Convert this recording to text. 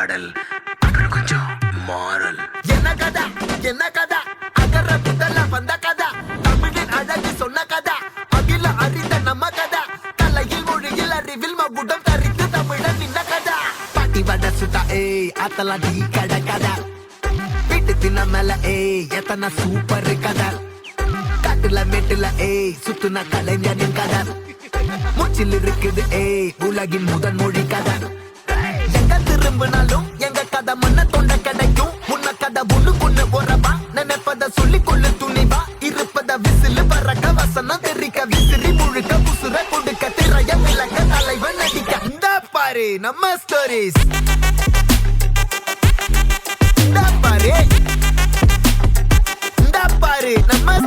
பாடல் அப்புறம் கொஞ்சம் மாறல். என்ன கதா அகர முதல்ல வந்த கதா தமிழின் அழகு சொன்ன கதா அகில அறிந்த நம்ம கதா கலையில் மொழியில் அறிவில் மகுடம் தரித்து தமிழன் நின்ன கதா பாட்டி வட சுட்டா அத்தலாம் டீ கடை கதா வீட்டு தின்ன மேல எத்தனை சூப்பர் கதா காட்டுல மேட்டுல சுத்துன கலைஞனின் கதா மூச்சில் இருக்குது உலகின் முதன் மொழி கதா எங்க திரும்பினாலும் எங்க கதை மண்ண தொண்ட கிடைக்கும் முன்ன கதை ஒண்ணு போறவா நினைப்பத சொல்லி கொள்ளு துணிவா இருப்பத விசிலு பறக்க வசனம் தெரிக்க விசிறி முழுக்க புசுர கொடுக்க திரைய விளக்க தலைவன் நடிக்க இந்த பாரு நம்ம ஸ்டோரிஸ் இந்த பாரு நம்ம